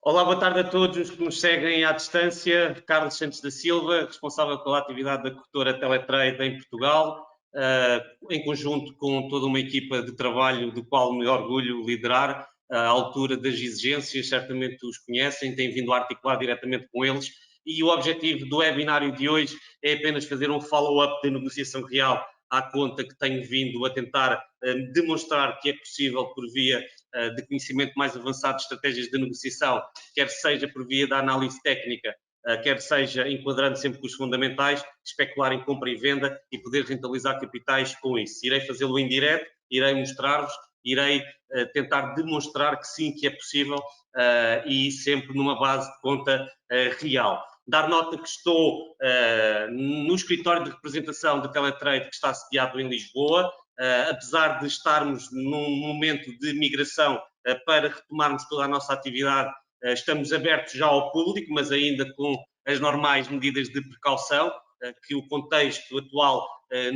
Olá, boa tarde a todos os que nos seguem à distância. Carlos Santos da Silva, responsável pela atividade da corretora Teletrade em Portugal, em conjunto com toda uma equipa de trabalho do qual me orgulho liderar, à altura das exigências, certamente os conhecem, têm vindo a articular diretamente com eles, e o objetivo do webinário de hoje é apenas fazer um follow-up da negociação real à conta que tenho vindo a tentar demonstrar que é possível por via de conhecimento mais avançado de estratégias de negociação, quer seja por via da análise técnica, quer seja enquadrando sempre com os fundamentais, especular em compra e venda e poder rentabilizar capitais com isso. Irei fazê-lo em direto, irei mostrar-vos, irei tentar demonstrar que sim, que é possível e sempre numa base de conta real. Dar nota que estou no escritório de representação de Teletrade que está sediado em Lisboa, apesar de estarmos num momento de migração para retomarmos toda a nossa atividade, estamos abertos já ao público, mas ainda com as normais medidas de precaução que o contexto atual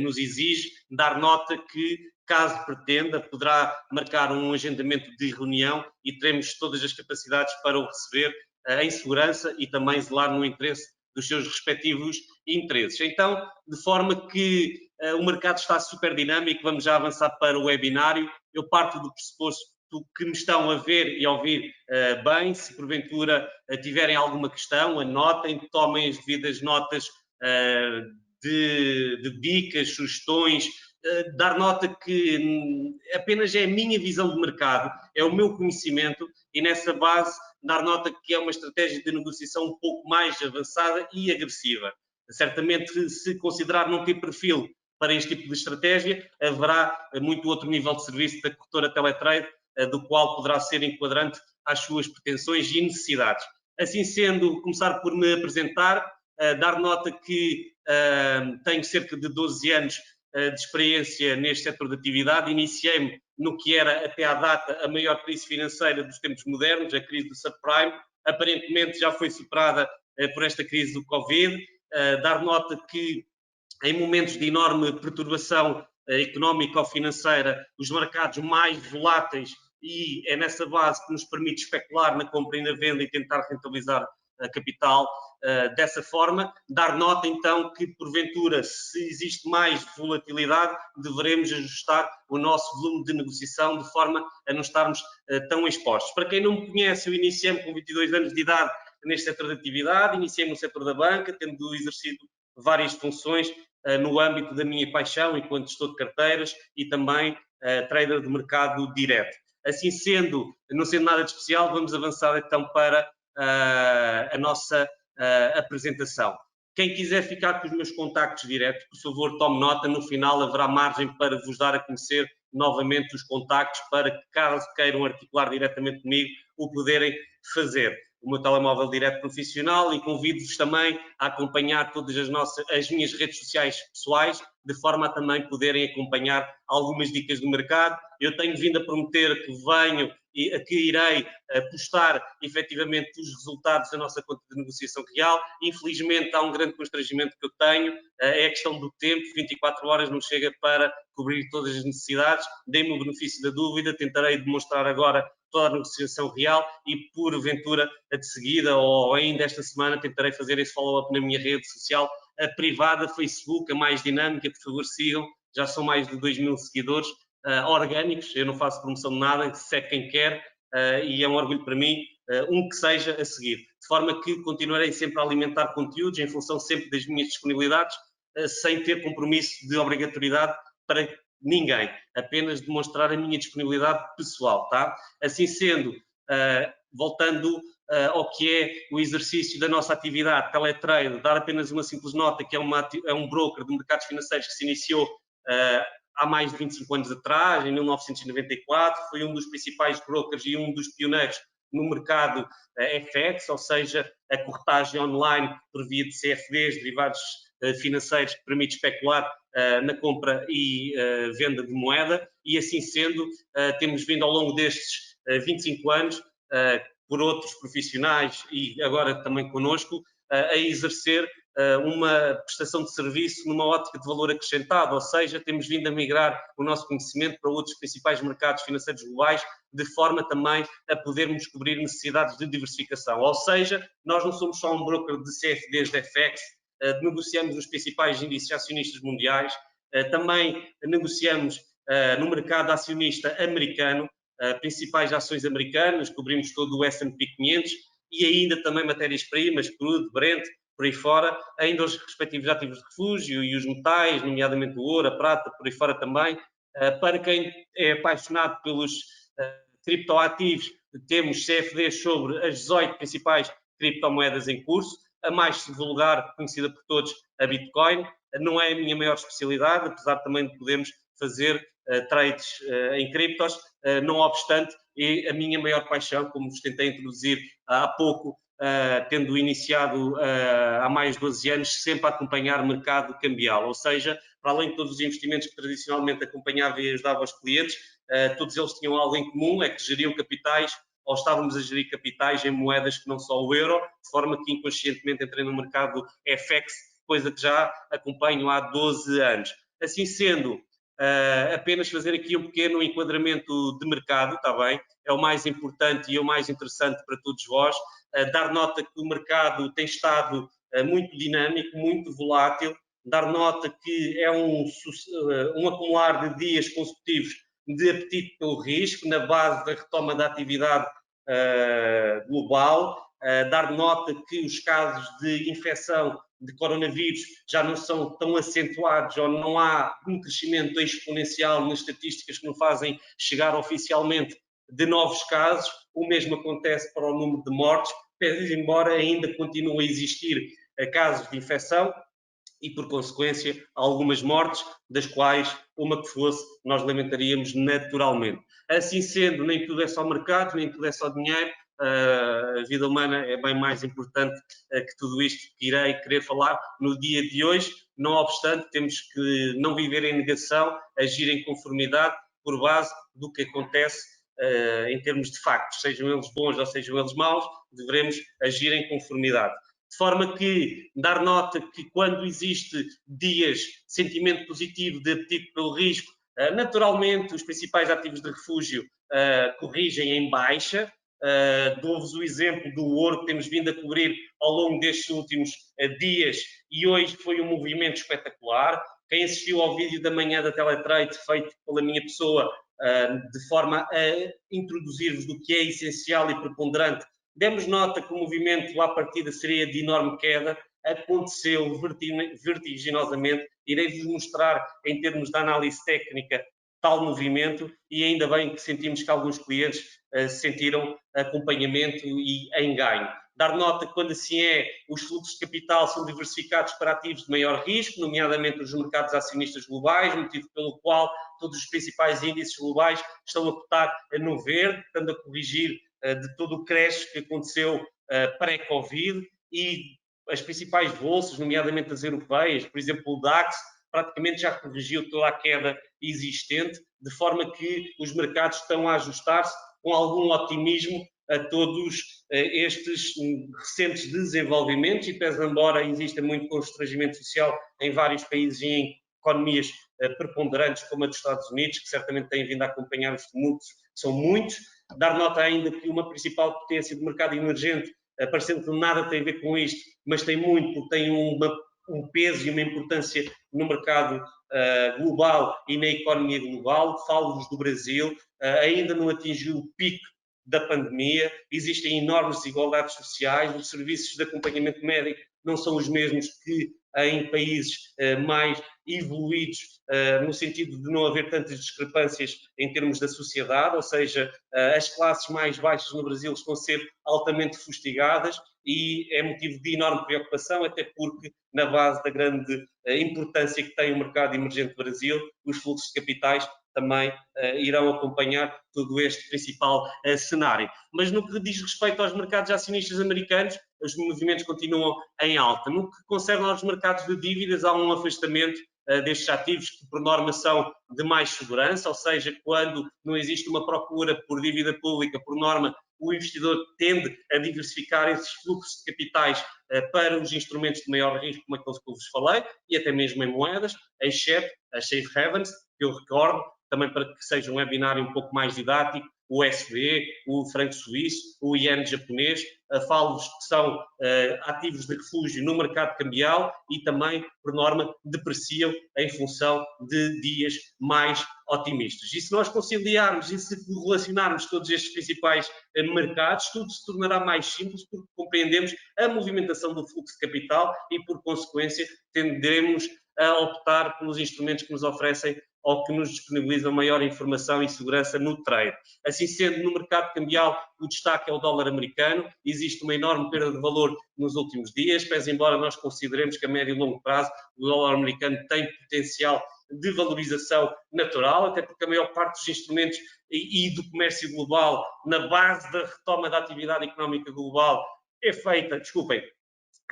nos exige. Dar nota que, caso pretenda, poderá marcar um agendamento de reunião e teremos todas as capacidades para o receber em segurança e também zelar no interesse dos seus respectivos interesses. Então, de forma que o mercado está super dinâmico, vamos já avançar para o webinário. Eu parto do pressuposto que me estão a ver e a ouvir bem. Se porventura tiverem alguma questão, anotem, tomem as devidas notas de dicas, sugestões, dar nota que apenas é a minha visão de mercado, é o meu conhecimento e nessa base dar nota que é uma estratégia de negociação um pouco mais avançada e agressiva. Certamente, se considerar não ter perfil para este tipo de estratégia, haverá muito outro nível de serviço da corretora Teletrade, do qual poderá ser enquadrante às suas pretensões e necessidades. Assim sendo, começar por me apresentar, dar nota que tenho cerca de 12 anos de experiência neste setor de atividade. Iniciei-me no que era, até à data, a maior crise financeira dos tempos modernos, a crise do subprime. Aparentemente já foi superada por esta crise do Covid. Dar nota que, em momentos de enorme perturbação económica ou financeira, os mercados mais voláteis, e é nessa base que nos permite especular na compra e na venda e tentar rentabilizar capital dessa forma. Dar nota, então, que, porventura, se existe mais volatilidade, deveremos ajustar o nosso volume de negociação de forma a não estarmos tão expostos. Para quem não me conhece, eu iniciei-me com 22 anos de idade neste setor de atividade, iniciei-me no setor da banca, tendo exercido várias funções no âmbito da minha paixão enquanto gestor de carteiras e também trader de mercado direto. Assim sendo, não sendo nada de especial, vamos avançar então para a nossa apresentação. Quem quiser ficar com os meus contactos diretos, por favor, tome nota, no final haverá margem para vos dar a conhecer novamente os contactos para que, caso queiram articular diretamente comigo, o poderem fazer. O meu telemóvel direto profissional e convido-vos também a acompanhar todas as minhas redes sociais pessoais, de forma a também poderem acompanhar algumas dicas do mercado. Eu tenho vindo a prometer que venho e que irei postar efetivamente os resultados da nossa conta de negociação real. Infelizmente há um grande constrangimento que eu tenho, é a questão do tempo, 24 horas não chega para cobrir todas as necessidades. Dei-me o benefício da dúvida, tentarei demonstrar agora toda a negociação real e, porventura, de seguida ou ainda esta semana, tentarei fazer esse follow-up na minha rede social, a privada, Facebook, a mais dinâmica, por favor sigam, já são mais de 2.000 seguidores orgânicos, eu não faço promoção de nada, segue quem quer e é um orgulho para mim, que seja a seguir, de forma que continuarei sempre a alimentar conteúdos em função sempre das minhas disponibilidades, sem ter compromisso de obrigatoriedade para ninguém, apenas demonstrar a minha disponibilidade pessoal, tá? Assim sendo, voltando ao que é o exercício da nossa atividade, Teletrade, dar apenas uma simples nota que é um broker de mercados financeiros que se iniciou há mais de 25 anos atrás, em 1994, foi um dos principais brokers e um dos pioneiros no mercado FX, ou seja, a corretagem online por via de CFDs, derivados financeiros, que permite especular na compra e venda de moeda, e assim sendo, temos vindo ao longo destes 25 anos, por outros profissionais e agora também connosco, a exercer uma prestação de serviço numa ótica de valor acrescentado, ou seja, temos vindo a migrar o nosso conhecimento para outros principais mercados financeiros globais, de forma também a podermos cobrir necessidades de diversificação. Ou seja, nós não somos só um broker de CFDs de FX, negociamos os principais índices acionistas mundiais, também negociamos no mercado acionista americano, principais ações americanas, cobrimos todo o S&P 500 e ainda também matérias-primas, crudo, Brent, por aí fora, ainda os respectivos ativos de refúgio e os metais, nomeadamente o ouro, a prata, por aí fora também. Para quem é apaixonado pelos criptoativos, temos CFDs sobre as 18 principais criptomoedas em curso, a mais vulgar, conhecida por todos, a Bitcoin. Não é a minha maior especialidade, apesar também de podermos fazer trades em criptos, não obstante, é a minha maior paixão, como vos tentei introduzir há pouco, tendo iniciado há mais de 12 anos, sempre a acompanhar o mercado cambial, ou seja, para além de todos os investimentos que tradicionalmente acompanhava e ajudava os clientes, todos eles tinham algo em comum, é que geriam capitais, ou estávamos a gerir capitais em moedas que não só o euro, de forma que inconscientemente entrei no mercado FX, coisa que já acompanho há 12 anos. Assim sendo, apenas fazer aqui um pequeno enquadramento de mercado, está bem? É o mais importante e o mais interessante para todos vós. Dar nota que o mercado tem estado muito dinâmico, muito volátil, dar nota que é um acumular de dias consecutivos de apetite pelo risco, na base da retoma da atividade global, dar nota que os casos de infecção de coronavírus já não são tão acentuados ou não há um crescimento exponencial nas estatísticas que nos fazem chegar oficialmente de novos casos. O mesmo acontece para o número de mortes, embora ainda continue a existir casos de infecção e, por consequência, algumas mortes, das quais, uma que fosse, nós lamentaríamos naturalmente. Assim sendo, nem tudo é só mercado, nem tudo é só dinheiro, a vida humana é bem mais importante que tudo isto que irei querer falar no dia de hoje. Não obstante, temos que não viver em negação, agir em conformidade por base do que acontece em termos de factos, sejam eles bons ou sejam eles maus, devemos agir em conformidade. De forma que dar nota que quando existe dias de sentimento positivo de apetite pelo risco, naturalmente os principais ativos de refúgio corrigem em baixa. Dou-vos o exemplo do ouro que temos vindo a cobrir ao longo destes últimos dias e hoje foi um movimento espetacular. Quem assistiu ao vídeo da manhã da Teletrade feito pela minha pessoa, de forma a introduzir-vos do que é essencial e preponderante, demos nota que o movimento à partida seria de enorme queda, aconteceu vertiginosamente, irei-vos mostrar em termos de análise técnica tal movimento e ainda bem que sentimos que alguns clientes sentiram acompanhamento e em ganho. Dar nota que quando assim é, os fluxos de capital são diversificados para ativos de maior risco, nomeadamente os mercados acionistas globais, motivo pelo qual todos os principais índices globais estão a cotar no verde, estando a corrigir de todo o crash que aconteceu pré-Covid e as principais bolsas, nomeadamente as europeias, por exemplo o DAX, praticamente já corrigiu toda a queda existente, de forma que os mercados estão a ajustar-se com algum otimismo a todos estes recentes desenvolvimentos e pese embora exista muito constrangimento social em vários países e em economias preponderantes como a dos Estados Unidos, que certamente têm vindo a acompanhar os tumultos, são muitos. Dar nota ainda que uma principal potência do mercado emergente, parecendo que nada tem a ver com isto, mas tem muito, porque tem um peso e uma importância no mercado global e na economia global. Falo-vos do Brasil, ainda não atingiu o pico da pandemia, existem enormes desigualdades sociais, os serviços de acompanhamento médico não são os mesmos que em países mais evoluídos, no sentido de não haver tantas discrepâncias em termos da sociedade, ou seja, as classes mais baixas no Brasil estão a ser altamente fustigadas e é motivo de enorme preocupação, até porque na base da grande importância que tem o mercado emergente do Brasil, os fluxos de capitais também irão acompanhar todo este principal cenário. Mas no que diz respeito aos mercados acionistas americanos, os movimentos continuam em alta. No que concerne aos mercados de dívidas, há um afastamento destes ativos que, por norma, são de mais segurança, ou seja, quando não existe uma procura por dívida pública, por norma, o investidor tende a diversificar esses fluxos de capitais para os instrumentos de maior risco, como aqueles que eu vos falei, e até mesmo em moedas, exceto as safe havens, que eu recordo, também para que seja um webinário um pouco mais didático, o SB, o franco suíço, o iene japonês, falo-vos que são ativos de refúgio no mercado cambial e também, por norma, depreciam em função de dias mais otimistas. E se nós conciliarmos e se relacionarmos todos estes principais mercados, tudo se tornará mais simples porque compreendemos a movimentação do fluxo de capital e, por consequência, tenderemos a optar pelos instrumentos que nos oferecem ou que nos disponibilizam maior informação e segurança no trade. Assim sendo, no mercado cambial, o destaque é o dólar americano. Existe uma enorme perda de valor nos últimos dias, pese embora nós consideremos que a médio e longo prazo o dólar americano tem potencial de valorização natural, até porque a maior parte dos instrumentos e do comércio global, na base da retoma da atividade económica global, é feita,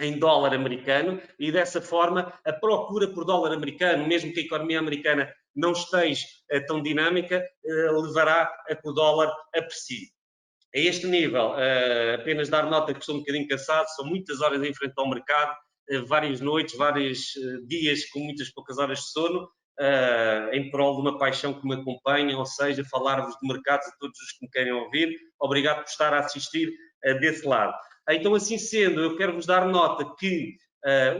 em dólar americano, e dessa forma a procura por dólar americano, mesmo que a economia americana não esteja tão dinâmica, levará a que o dólar aprecie. A este nível, apenas dar nota que estou um bocadinho cansado, são muitas horas em frente ao mercado, várias noites, vários dias com muitas poucas horas de sono, em prol de uma paixão que me acompanha, ou seja, falar-vos de mercados a todos os que me querem ouvir. Obrigado por estar a assistir desse lado. Então, assim sendo, eu quero vos dar nota que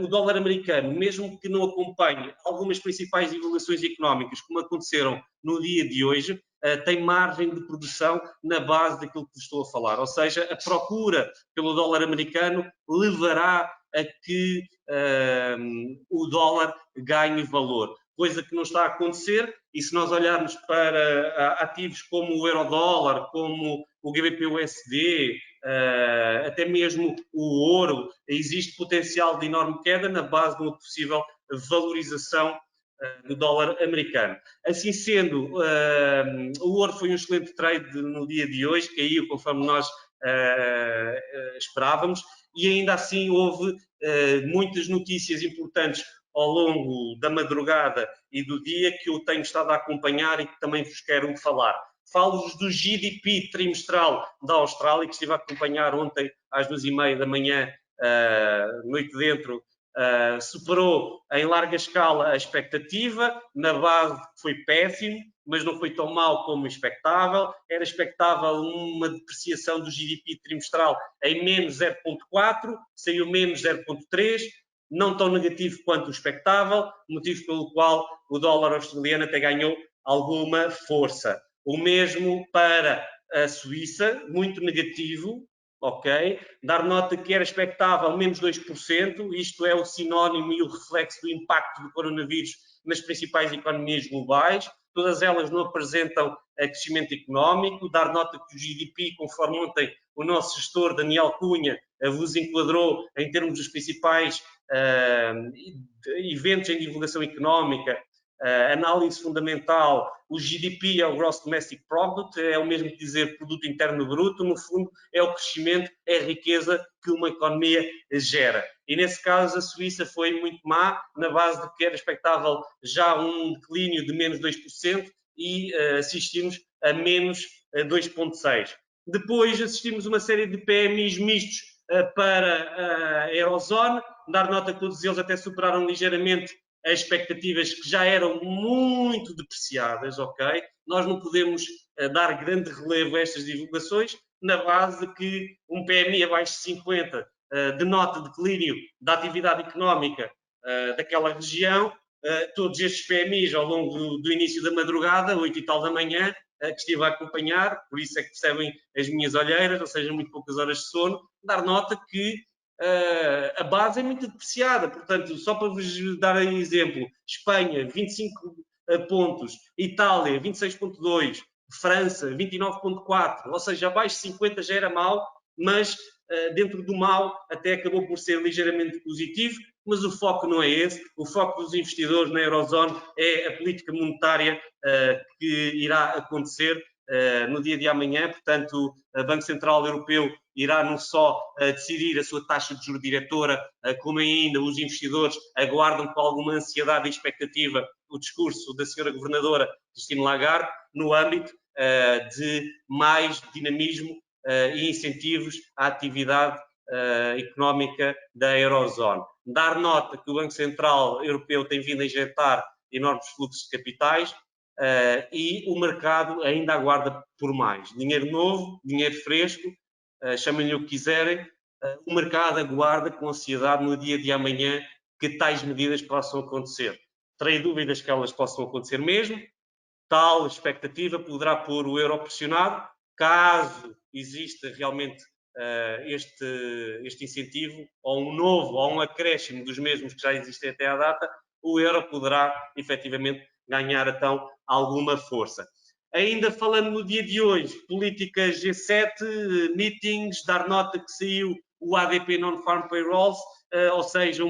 o dólar americano, mesmo que não acompanhe algumas principais divulgações económicas, como aconteceram no dia de hoje, tem margem de produção na base daquilo que vos estou a falar. Ou seja, a procura pelo dólar americano levará a que o dólar ganhe valor, coisa que não está a acontecer, e se nós olharmos para ativos como o euro-dólar, como o GBP-USD, até mesmo o ouro, existe potencial de enorme queda na base de uma possível valorização do dólar americano. Assim sendo, o ouro foi um excelente trade no dia de hoje, caiu conforme nós esperávamos, e ainda assim houve muitas notícias importantes ao longo da madrugada e do dia que eu tenho estado a acompanhar e que também vos quero falar. Falo-vos do GDP trimestral da Austrália, que estive a acompanhar ontem às 2h30 da manhã, noite dentro, superou em larga escala a expectativa, na base foi péssimo, mas não foi tão mal como expectável. Era expectável uma depreciação do GDP trimestral em menos 0,4, saiu menos 0,3, não tão negativo quanto o expectável, motivo pelo qual o dólar australiano até ganhou alguma força. O mesmo para a Suíça, muito negativo, ok? Dar nota que era expectável menos 2%, isto é o sinónimo e o reflexo do impacto do coronavírus nas principais economias globais. Todas elas não apresentam crescimento económico. Dar nota que o GDP, conforme ontem o nosso gestor Daniel Cunha vos enquadrou em termos dos principais eventos em divulgação económica, análise fundamental, o GDP é o Gross Domestic Product, é o mesmo que dizer Produto Interno Bruto, no fundo é o crescimento, é a riqueza que uma economia gera. E nesse caso a Suíça foi muito má, na base de que era expectável já um declínio de menos 2% e assistimos a menos 2,6%. Depois assistimos uma série de PMIs mistos para a Eurozone, dar nota que todos eles até superaram ligeiramente as expectativas que já eram muito depreciadas, ok? Nós não podemos dar grande relevo a estas divulgações, na base de que um PMI abaixo de 50 denota declínio da atividade económica daquela região. Todos estes PMIs ao longo do início da madrugada, 8 e tal da manhã, que estive a acompanhar, por isso é que percebem as minhas olheiras, ou seja, muito poucas horas de sono, dar nota que a base é muito depreciada. Portanto, só para vos dar aí exemplo, Espanha, 25 pontos, Itália, 26,2, França, 29,4, ou seja, abaixo de 50 já era mau, mas dentro do mau até acabou por ser ligeiramente positivo, mas o foco não é esse. O foco dos investidores na Eurozone é a política monetária que irá acontecer no dia de amanhã. Portanto, o Banco Central Europeu irá não só decidir a sua taxa de juros diretora, como ainda os investidores aguardam com alguma ansiedade e expectativa o discurso da senhora governadora Christine Lagarde no âmbito de mais dinamismo e incentivos à atividade económica da Eurozona. Dar nota que o Banco Central Europeu tem vindo a injetar enormes fluxos de capitais e o mercado ainda aguarda por mais. Dinheiro novo, dinheiro fresco, chamem-lhe o que quiserem, o mercado aguarda com ansiedade no dia de amanhã que tais medidas possam acontecer. Terei dúvidas que elas possam acontecer mesmo. Tal expectativa poderá pôr o euro pressionado, caso exista realmente este incentivo, ou um novo, ou um acréscimo dos mesmos que já existem até à data, o euro poderá efetivamente ganhar então alguma força. Ainda falando no dia de hoje, política G7, meetings, dar nota que saiu o ADP Non-Farm Payrolls, ou seja,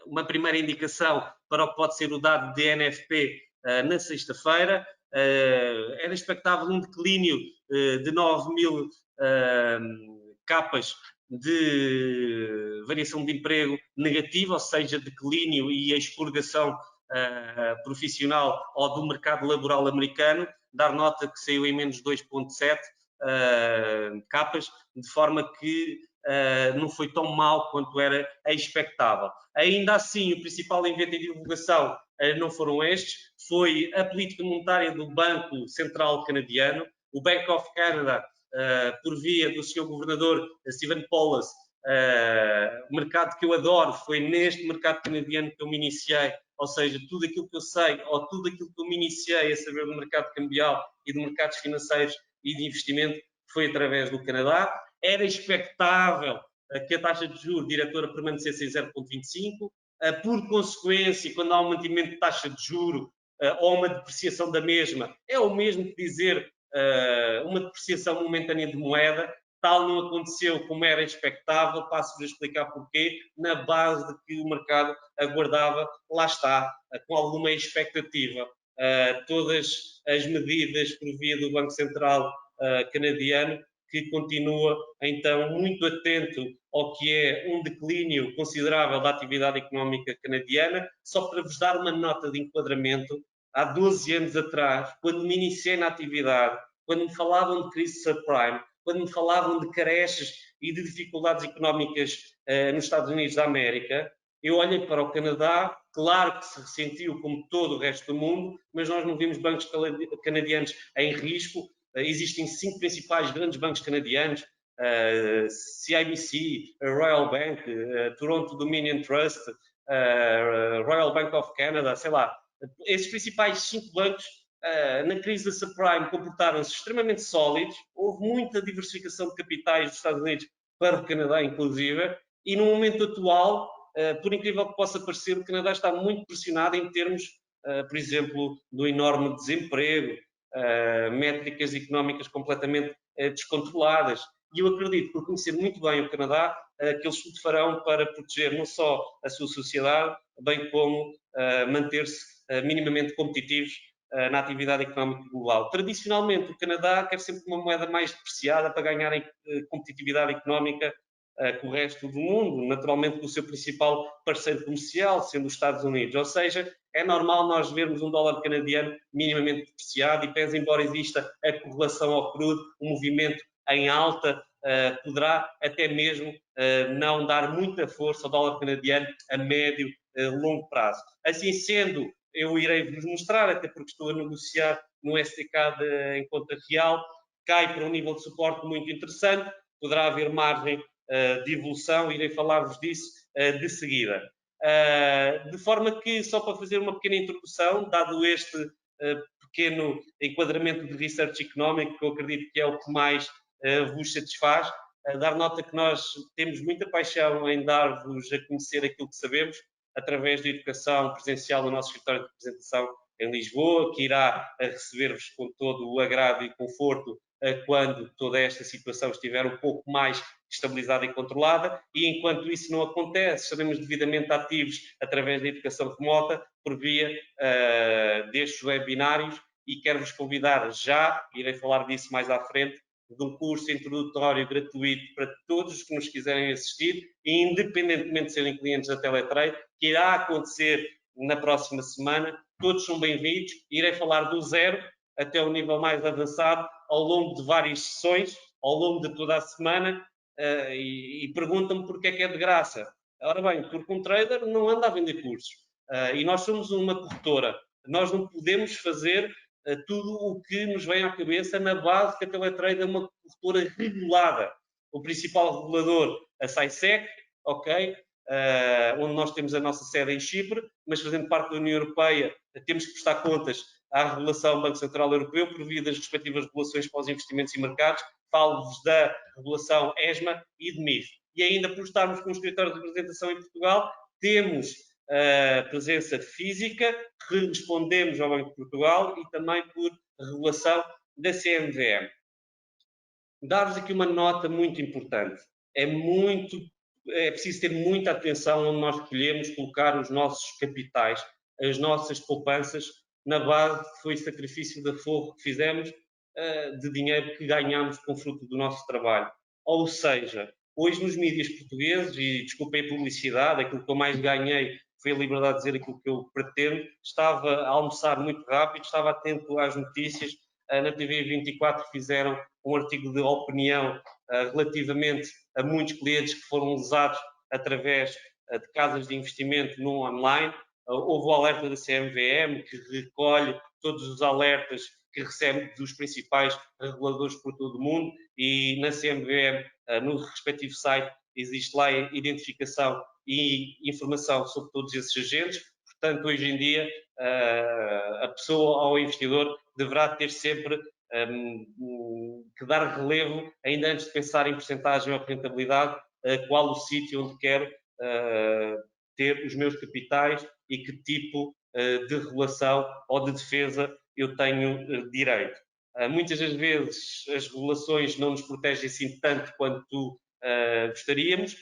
uma primeira indicação para o que pode ser o dado de NFP na sexta-feira. Era expectável um declínio de 9 mil capas de variação de emprego negativa, ou seja, declínio e expurgação profissional ou do mercado laboral americano. Dar nota que saiu em menos 2,7 capas, de forma que não foi tão mal quanto era expectável. Ainda assim, o principal evento em divulgação não foram estes, foi a política monetária do Banco Central Canadiano. O Bank of Canada, por via do Sr. Governador Stephen Poloz, o mercado que eu adoro, foi neste mercado canadiano que eu me iniciei, ou seja, tudo aquilo que eu sei, ou tudo aquilo que eu me iniciei a saber do mercado cambial e de mercados financeiros e de investimento, foi através do Canadá. Era expectável que a taxa de juros diretora permanecesse em 0,25. Por consequência, quando há um mantimento de taxa de juros ou uma depreciação da mesma, é o mesmo que dizer uma depreciação momentânea de moeda. Tal não aconteceu como era expectável, passo-vos a explicar porquê, na base de que o mercado aguardava, lá está, com alguma expectativa. Todas as medidas por via do Banco Central canadiano, que continua então muito atento ao que é um declínio considerável da atividade económica canadiana. Só para vos dar uma nota de enquadramento, há 12 anos atrás, quando me iniciei na atividade, quando me falavam de crise subprime, quando me falavam de creches e de dificuldades económicas nos Estados Unidos da América, eu olhei para o Canadá, claro que se ressentiu como todo o resto do mundo, mas nós não vimos bancos canadianos em risco. Existem 5 principais grandes bancos canadianos, CIBC, Royal Bank, Toronto Dominion Trust, Royal Bank of Canada, sei lá. Esses principais 5 bancos, na crise da subprime, comportaram-se extremamente sólidos. Houve muita diversificação de capitais dos Estados Unidos para o Canadá, inclusive, e no momento atual, por incrível que possa parecer, o Canadá está muito pressionado em termos, por exemplo, do enorme desemprego, métricas económicas completamente descontroladas. E eu acredito, por conhecer muito bem o Canadá, que eles tudo farão para proteger não só a sua sociedade, bem como manter-se minimamente competitivos na atividade económica global. Tradicionalmente, o Canadá quer sempre uma moeda mais depreciada para ganhar competitividade económica com o resto do mundo, naturalmente com o seu principal parceiro comercial, sendo os Estados Unidos. Ou seja, é normal nós vermos um dólar canadiano minimamente depreciado e, pese embora exista a correlação ao crudo, o movimento em alta poderá até mesmo não dar muita força ao dólar canadiano a médio longo prazo. Assim sendo, eu irei vos mostrar, até porque estou a negociar no STK em conta real, cai para um nível de suporte muito interessante, poderá haver margem de evolução, irei falar-vos disso de seguida. De forma que, só para fazer uma pequena introdução, dado este pequeno enquadramento de research económico, que eu acredito que é o que mais vos satisfaz, dar nota que nós temos muita paixão em dar-vos a conhecer aquilo que sabemos, através da educação presencial no nosso escritório de representação em Lisboa, que irá receber-vos com todo o agrado e conforto quando toda esta situação estiver um pouco mais estabilizada e controlada, e enquanto isso não acontece, estaremos devidamente ativos através da educação remota, por via destes webinários, e quero-vos convidar já, irei falar disso mais à frente, de um curso introdutório gratuito para todos os que nos quiserem assistir, e independentemente de serem clientes da Teletrade, que irá acontecer na próxima semana. Todos são bem-vindos. Irei falar do zero até o nível mais avançado, ao longo de várias sessões, ao longo de toda a semana, e perguntam-me porque é que é de graça. Ora bem, porque um trader não anda a vender cursos. E nós somos uma corretora. Nós não podemos fazer tudo o que nos vem à cabeça na base que a Teletrade é uma corretora regulada. O principal regulador, a SAISEC, ok? Onde nós temos a nossa sede em Chipre, mas fazendo parte da União Europeia, temos que prestar contas à regulação Banco Central Europeu, por via das respectivas regulações para os investimentos e mercados. Falo-vos da regulação ESMA e de MiFID. E ainda por estarmos com um escritório de representação em Portugal, temos presença física, que respondemos ao Banco de Portugal e também por regulação da CMVM. Dar-vos aqui uma nota muito importante. É preciso ter muita atenção onde nós escolhemos colocar os nossos capitais, as nossas poupanças, na base que foi o sacrifício de aforro que fizemos, de dinheiro que ganhamos com fruto do nosso trabalho. Ou seja, hoje nos mídias portugueses, e desculpem a publicidade, aquilo que eu mais ganhei foi a liberdade de dizer aquilo que eu pretendo, estava a almoçar muito rápido, estava atento às notícias, na TV 24 fizeram um artigo de opinião relativamente a muitos clientes que foram lesados através de casas de investimento no online. Houve o alerta da CMVM, que recolhe todos os alertas que recebe dos principais reguladores por todo o mundo, e na CMVM, no respectivo site, existe lá a identificação e informação sobre todos esses agentes. Portanto, hoje em dia, a pessoa ou o investidor deverá ter sempre que dar relevo, ainda antes de pensar em percentagem ou rentabilidade, qual o sítio onde quero ter os meus capitais e que tipo de regulação ou de defesa eu tenho direito. Muitas das vezes as regulações não nos protegem assim tanto quanto gostaríamos,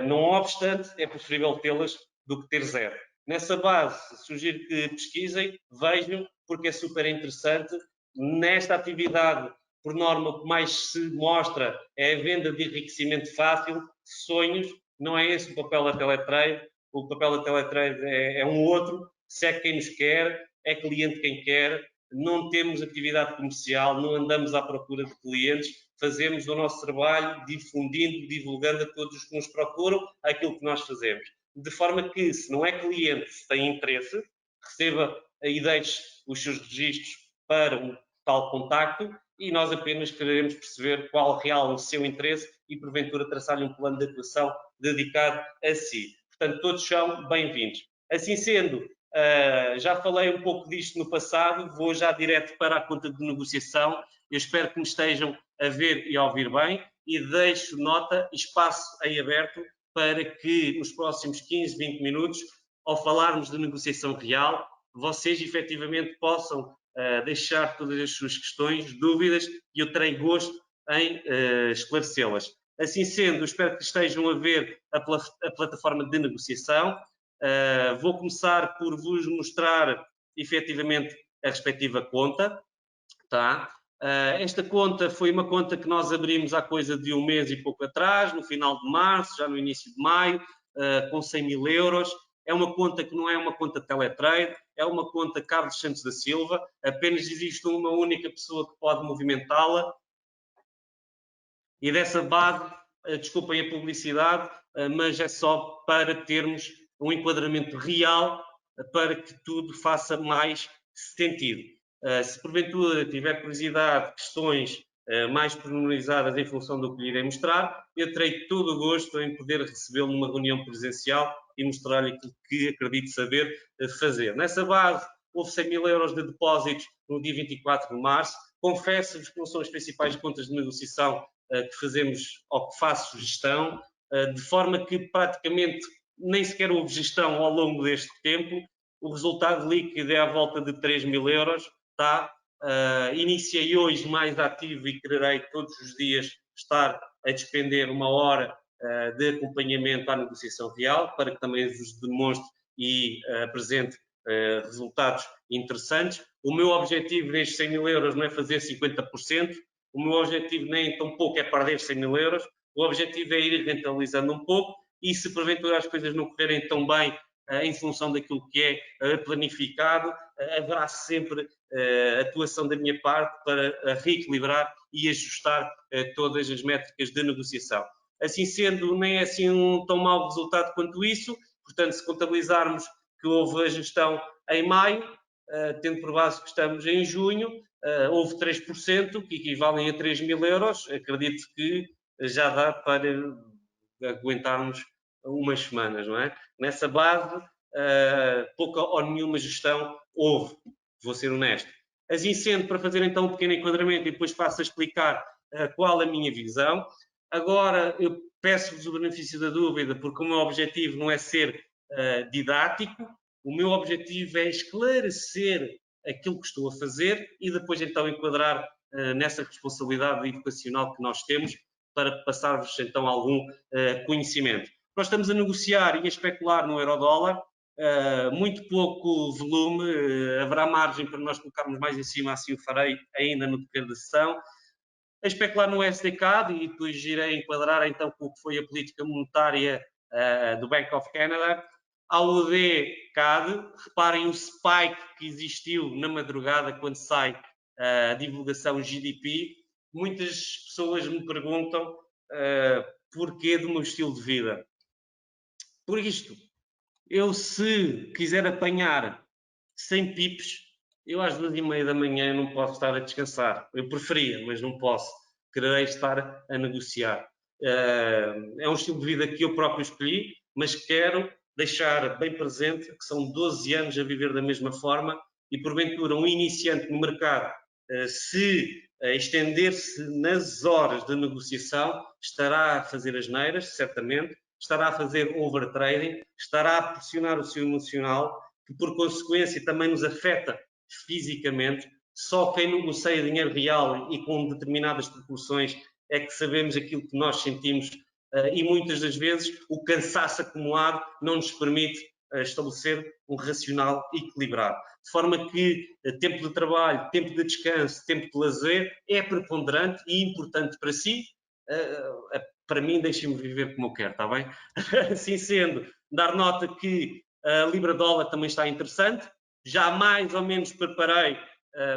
não obstante, é preferível tê-las do que ter zero. Nessa base, sugiro que pesquisem, vejam, porque é super interessante. Nesta atividade, por norma, o que mais se mostra é a venda de enriquecimento fácil, sonhos. Não é esse o papel da Teletrade. O papel da Teletrade é um outro. Se é quem nos quer, é cliente quem quer. Não temos atividade comercial, não andamos à procura de clientes. Fazemos o nosso trabalho difundindo, divulgando a todos os que nos procuram aquilo que nós fazemos. De forma que, se não é cliente, se tem interesse, receba e deixe os seus registros para um tal contacto, e nós apenas queremos perceber qual real o seu interesse e, porventura, traçar-lhe um plano de atuação dedicado a si. Portanto, todos são bem-vindos. Assim sendo, já falei um pouco disto no passado, vou já direto para a conta de negociação. Eu espero que me estejam a ver e a ouvir bem, e deixo nota e espaço em aberto para que nos próximos 15, 20 minutos, ao falarmos de negociação real, vocês efetivamente possam deixar todas as suas questões, dúvidas, e eu terei gosto em esclarecê-las. Assim sendo, espero que estejam a ver a plataforma de negociação. Vou começar por vos mostrar efetivamente a respectiva conta. Tá? Esta conta foi uma conta que nós abrimos há coisa de um mês e pouco atrás, no final de março, já no início de maio, com 100 mil euros. É uma conta que não é uma conta Teletrade, é uma conta Carlos Santos da Silva, apenas existe uma única pessoa que pode movimentá-la, e dessa base, desculpem a publicidade, mas é só para termos um enquadramento real, para que tudo faça mais sentido. Se porventura tiver curiosidade, questões mais pormenorizadas em função do que lhe irei mostrar, eu terei todo o gosto em poder recebê-lo numa reunião presencial e mostrar-lhe aquilo que acredito saber fazer. Nessa base, houve 100 mil euros de depósitos no dia 24 de março. Confesso-vos que não são as principais contas de negociação que fazemos ou que faço gestão, de forma que praticamente nem sequer houve gestão ao longo deste tempo. O resultado líquido é à volta de 3 mil euros. Tá? Iniciei hoje mais ativo e quererei todos os dias estar a despender uma hora de acompanhamento à negociação real, para que também vos demonstre e apresente resultados interessantes. O meu objetivo nestes 100 mil euros não é fazer 50%, o meu objetivo nem tão pouco é perder 100 mil euros, o objetivo é ir rentabilizando um pouco, e se porventura as coisas não correrem tão bem em função daquilo que é planificado. Haverá sempre atuação da minha parte para reequilibrar e ajustar todas as métricas de negociação. Assim sendo, nem é assim um tão mau resultado quanto isso. Portanto, se contabilizarmos que houve a gestão em maio, tendo por base que estamos em junho, houve 3%, que equivalem a 3.000 euros. Acredito que já dá para aguentarmos umas semanas, não é? Nessa base, pouca ou nenhuma gestão houve, vou ser honesto. Assim sendo, para fazer então um pequeno enquadramento e depois passo a explicar qual a minha visão. Agora, eu peço-vos o benefício da dúvida, porque o meu objetivo não é ser didático, o meu objetivo é esclarecer aquilo que estou a fazer e depois então enquadrar nessa responsabilidade educacional que nós temos para passar-vos então algum conhecimento. Nós estamos a negociar e a especular no euro-dólar, muito pouco volume, haverá margem para nós colocarmos mais em cima, assim o farei ainda no decorrer da sessão. A especular no SDCAD e depois irei enquadrar então com o que foi a política monetária do Bank of Canada. Ao UD-CAD, reparem o spike que existiu na madrugada quando sai a divulgação GDP. Muitas pessoas me perguntam porquê do meu estilo de vida. Por isto, eu se quiser apanhar 100 pips, eu às 2h30 da manhã não posso estar a descansar. Eu preferia, mas não posso. Quererei estar a negociar. É um estilo de vida que eu próprio escolhi, mas quero deixar bem presente que são 12 anos a viver da mesma forma e, porventura, um iniciante no mercado, se estender-se nas horas de negociação, estará a fazer asneiras, certamente, estará a fazer overtrading, estará a pressionar o seu emocional, que por consequência também nos afeta fisicamente. Só quem negocia dinheiro real e com determinadas proporções é que sabemos aquilo que nós sentimos e muitas das vezes o cansaço acumulado não nos permite estabelecer um racional equilibrado. De forma que tempo de trabalho, tempo de descanso, tempo de lazer é preponderante e importante para si. Para mim, deixem-me viver como eu quero, está bem? Assim sendo, dar nota que a Libra-Dólar também está interessante. Já mais ou menos preparei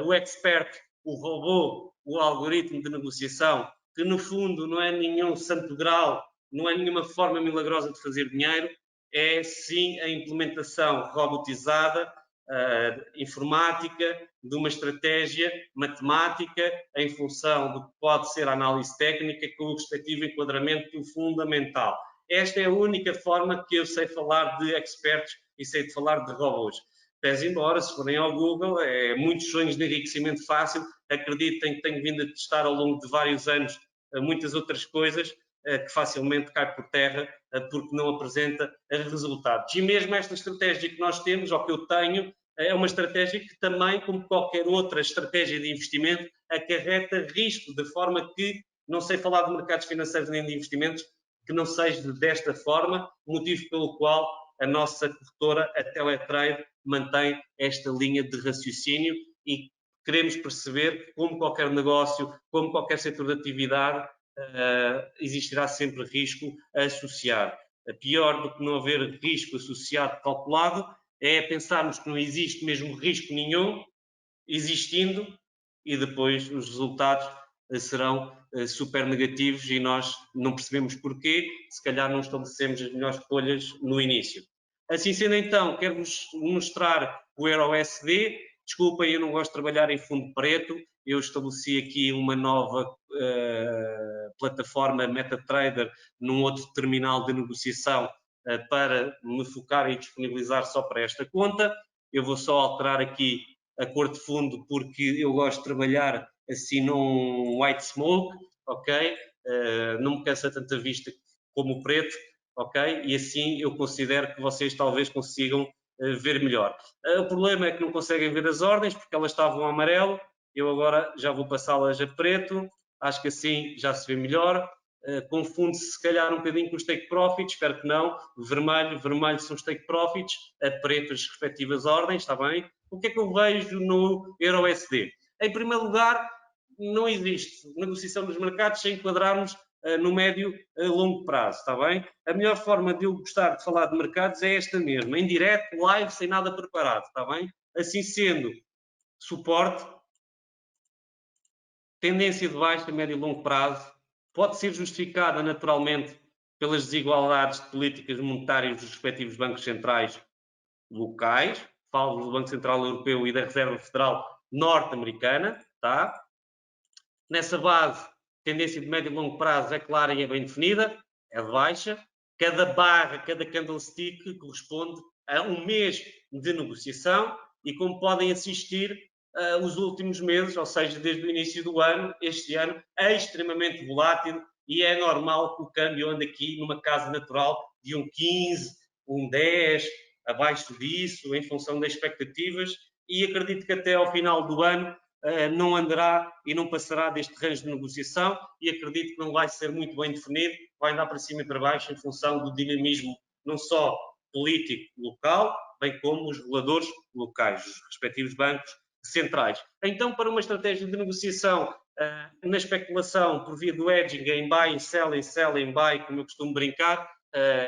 o expert, o robô, o algoritmo de negociação, que no fundo não é nenhum santo grau, não é nenhuma forma milagrosa de fazer dinheiro, é sim a implementação robotizada, informática, de uma estratégia matemática em função do que pode ser a análise técnica com o respectivo enquadramento fundamental. Esta é a única forma que eu sei falar de experts e sei de falar de robôs. Pese embora, se forem ao Google, muitos sonhos de enriquecimento fácil, acreditem que tenho vindo a testar ao longo de vários anos muitas outras coisas que facilmente cai por terra porque não apresenta resultados. E mesmo esta estratégia que nós temos, ou que eu tenho, é uma estratégia que também, como qualquer outra estratégia de investimento, acarreta risco, de forma que não sei falar de mercados financeiros nem de investimentos que não seja desta forma, motivo pelo qual a nossa corretora, a Teletrade, mantém esta linha de raciocínio e queremos perceber que, como qualquer negócio, como qualquer setor de atividade, existirá sempre risco associado. Pior do que não haver risco associado calculado é pensarmos que não existe mesmo risco nenhum, existindo, e depois os resultados serão super negativos e nós não percebemos porquê, se calhar não estabelecemos as melhores escolhas no início. Assim sendo então, quero-vos mostrar o EURUSD. Desculpem, eu não gosto de trabalhar em fundo preto, eu estabeleci aqui uma nova plataforma MetaTrader num outro terminal de negociação para me focar e disponibilizar só para esta conta. Eu vou só alterar aqui a cor de fundo porque eu gosto de trabalhar assim num white smoke, ok? Não me cansa tanta vista como o preto, ok? E assim eu considero que vocês talvez consigam ver melhor. O problema é que não conseguem ver as ordens porque elas estavam a amarelo, eu agora já vou passá-las a preto, acho que assim já se vê melhor. Confunde-se se calhar um bocadinho com os take profits, espero que não. Vermelho são os take profits, a preto as respectivas ordens, está bem? O que é que eu vejo no EURUSD? Em primeiro lugar, não existe negociação dos mercados sem enquadrarmos no médio a longo prazo, está bem? A melhor forma de eu gostar de falar de mercados é esta mesmo, em direto, live, sem nada preparado, está bem? Assim sendo, suporte, tendência de baixa, médio e longo prazo, pode ser justificada naturalmente pelas desigualdades de políticas monetárias dos respectivos bancos centrais locais, falo do Banco Central Europeu e da Reserva Federal norte-americana, tá? Nessa base, tendência de médio e longo prazo é clara e é bem definida, é de baixa. Cada barra, cada candlestick corresponde a um mês de negociação e como podem assistir, os últimos meses, ou seja, desde o início do ano, este ano é extremamente volátil e é normal que o câmbio ande aqui numa casa natural de um 15, um 10, abaixo disso, em função das expectativas, e acredito que até ao final do ano não andará e não passará deste range de negociação e acredito que não vai ser muito bem definido, vai andar para cima e para baixo em função do dinamismo não só político local, bem como os reguladores locais, os respectivos bancos centrais. Então, para uma estratégia de negociação na especulação por via do hedging em buy, em sell, em buy, como eu costumo brincar,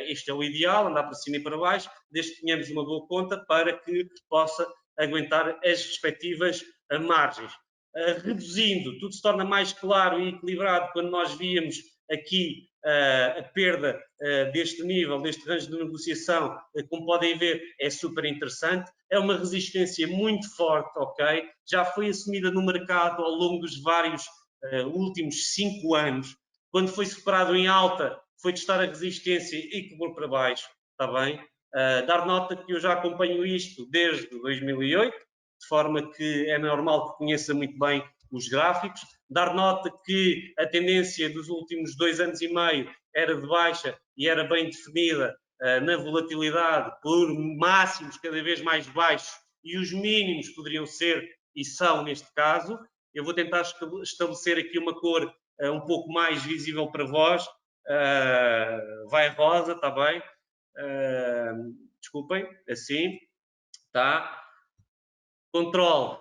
este é o ideal, andar para cima e para baixo, desde que tenhamos uma boa conta para que possa aguentar as respectivas margens. Reduzindo, tudo se torna mais claro e equilibrado quando nós víamos aqui a perda deste nível, deste range de negociação, como podem ver, é super interessante. É uma resistência muito forte, ok? Já foi assumida no mercado ao longo dos vários últimos 5 anos. Quando foi superado em alta, foi testar a resistência e quebrou para baixo, está bem? Dar nota que eu já acompanho isto desde 2008, de forma que é normal que conheça muito bem os gráficos. Dar nota que a tendência dos últimos 2 anos e meio era de baixa e era bem definida na volatilidade por máximos cada vez mais baixos e os mínimos poderiam ser e são neste caso. Eu vou tentar estabelecer aqui uma cor um pouco mais visível para vós. Vai rosa, está bem? Desculpem, assim, tá? Controle,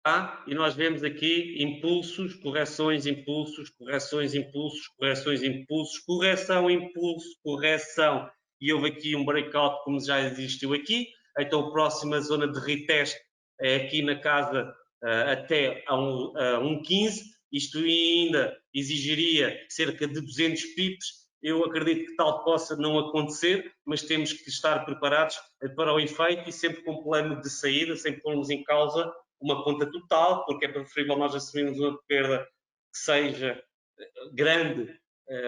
tá? E nós vemos aqui impulsos, correções, impulsos, correções, impulsos, correções, impulsos, correção, impulso, correção. E houve aqui um breakout, como já existiu aqui. Então, a próxima zona de retest é aqui na casa até a 1,15. Isto ainda exigiria cerca de 200 pips. Eu acredito que tal possa não acontecer, mas temos que estar preparados para o efeito e sempre com plano de saída, sempre pomos em causa uma conta total, porque é preferível nós assumirmos uma perda que seja grande,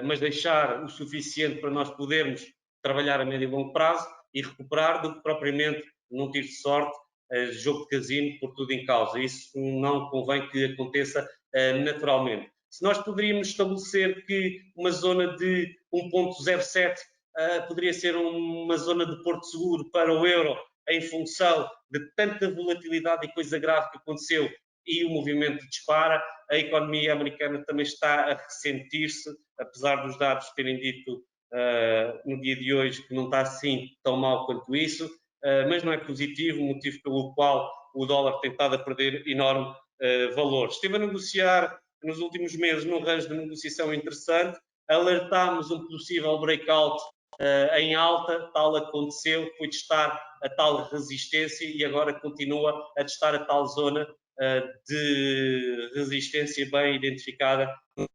mas deixar o suficiente para nós podermos trabalhar a médio e longo prazo e recuperar, do que propriamente num tiro de sorte, jogo de casino por tudo em causa. Isso não convém que aconteça naturalmente. Se nós poderíamos estabelecer que uma zona de 1,07 poderia ser uma zona de porto seguro para o euro, em função de tanta volatilidade e coisa grave que aconteceu e o movimento dispara, a economia americana também está a ressentir-se, apesar dos dados terem dito no dia de hoje que não está assim tão mal quanto isso, mas não é positivo, motivo pelo qual o dólar tem estado a perder enorme valor. Esteve a negociar nos últimos meses num range de negociação interessante, alertámos um possível breakout em alta, tal aconteceu, foi testar a tal resistência e agora continua a testar a tal zona de resistência bem identificada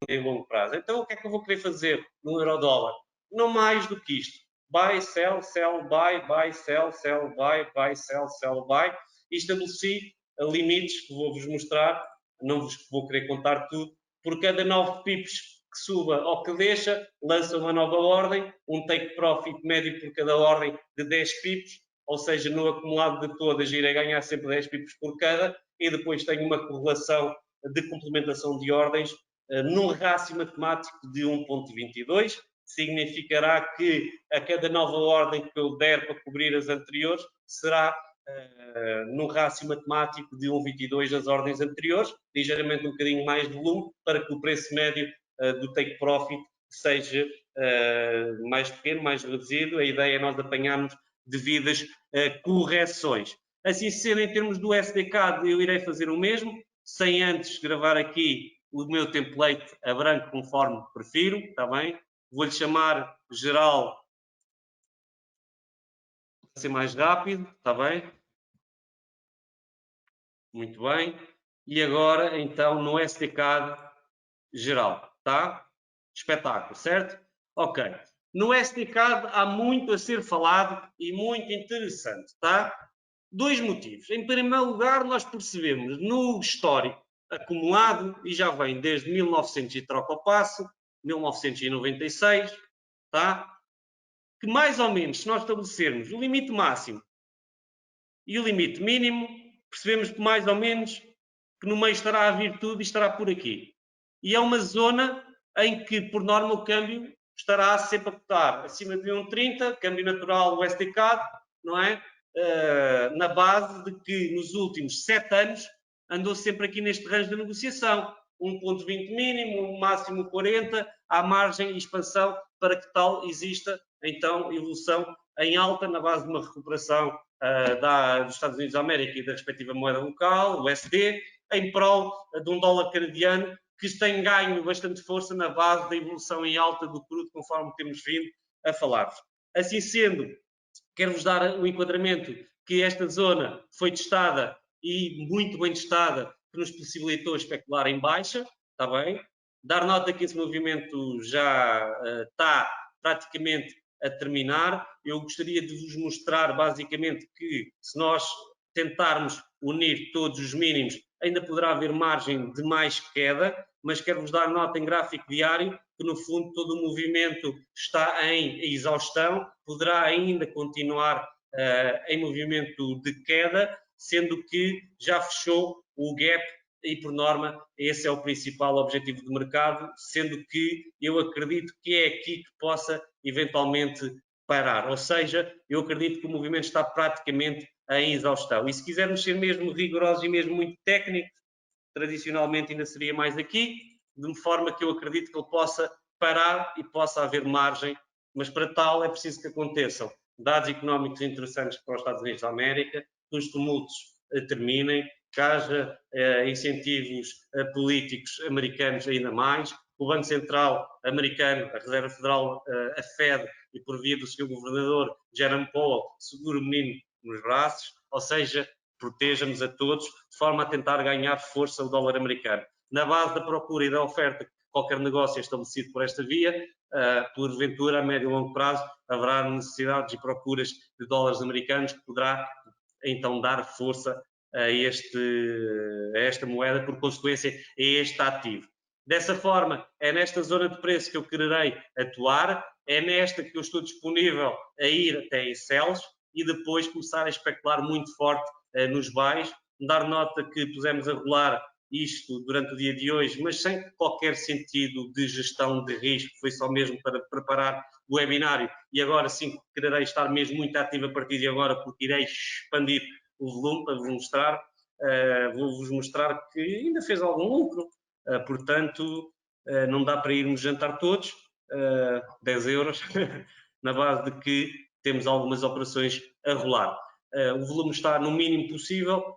em longo prazo. Então, o que é que eu vou querer fazer no euro-dólar? Não mais do que isto. Buy, sell, buy, sell, buy, sell, buy. E estabeleci limites que vou-vos mostrar, não vos vou querer contar tudo. Por cada 9 pips que suba ou que deixa, lança uma nova ordem, um take profit médio por cada ordem de 10 pips, ou seja, no acumulado de todas irei ganhar sempre 10 pips por cada, e depois tenho uma correlação de complementação de ordens num rácio matemático de 1,22, significará que a cada nova ordem que eu der para cobrir as anteriores será num rácio matemático de 1,22 das ordens anteriores, ligeiramente um bocadinho mais de volume, para que o preço médio do take profit seja mais pequeno, mais reduzido. A ideia é nós apanharmos devidas correções. Assim sendo, em termos do SDK, eu irei fazer o mesmo, sem antes gravar aqui o meu template a branco conforme prefiro, está bem? Vou-lhe chamar geral para ser mais rápido, está bem? Muito bem. E agora, então, no SDK geral, tá? Espetáculo, certo? Ok. No SDK há muito a ser falado e muito interessante, tá? Dois motivos. Em primeiro lugar, nós percebemos no histórico acumulado, e já vem desde 1900 e troca ao passo, 1996, tá? Que mais ou menos, se nós estabelecermos o limite máximo e o limite mínimo, percebemos que mais ou menos que no meio estará a vir tudo e estará por aqui. E é uma zona em que, por norma, o câmbio estará sempre a cotar acima de 1,30, câmbio natural, o SDK, não é? Na base de que nos últimos 7 anos andou sempre aqui neste range de negociação. 1,20 mínimo, máximo 40, há margem e expansão para que tal exista, então, evolução em alta na base de uma recuperação dos Estados Unidos da América e da respectiva moeda local, o USD, em prol de um dólar canadiano que tem ganho bastante força na base da evolução em alta do crudo, conforme temos vindo a falar-vos. Assim sendo, quero-vos dar o enquadramento que esta zona foi testada e muito bem testada, que nos possibilitou especular em baixa, está bem? Dar nota que esse movimento já está praticamente a terminar. Eu gostaria de vos mostrar basicamente que se nós tentarmos unir todos os mínimos, ainda poderá haver margem de mais queda, mas quero-vos dar nota em gráfico diário que no fundo todo o movimento está em exaustão, poderá ainda continuar em movimento de queda, sendo que já fechou o gap e por norma esse é o principal objetivo do mercado, sendo que eu acredito que é aqui que possa eventualmente parar, ou seja, eu acredito que o movimento está praticamente em exaustão. E se quisermos ser mesmo rigorosos e mesmo muito técnicos, tradicionalmente ainda seria mais aqui, de forma que eu acredito que ele possa parar e possa haver margem, mas para tal é preciso que aconteçam dados económicos interessantes para os Estados Unidos da América, que os tumultos terminem, que haja incentivos políticos americanos ainda mais, o Banco Central americano, a Reserva Federal, a Fed, e por via do seu governador, Jerome Powell, segura o menino nos braços, ou seja, proteja-nos a todos, de forma a tentar ganhar força o dólar americano. Na base da procura e da oferta, qualquer negócio é estabelecido por esta via, porventura, a médio e longo prazo, haverá necessidades e procuras de dólares americanos que poderá então dar força a esta moeda, por consequência, a este ativo. Dessa forma, é nesta zona de preço que eu quererei atuar, é nesta que eu estou disponível a ir até em sells e depois começar a especular muito forte nos buys, dar nota que pusemos a rolar isto durante o dia de hoje, mas sem qualquer sentido de gestão de risco, foi só mesmo para preparar o webinário e agora sim quererei estar mesmo muito ativo a partir de agora porque irei expandir o volume para vos mostrar, vou-vos mostrar que ainda fez algum lucro, portanto não dá para irmos jantar todos, 10 euros, na base de que temos algumas operações a rolar. O volume está no mínimo possível,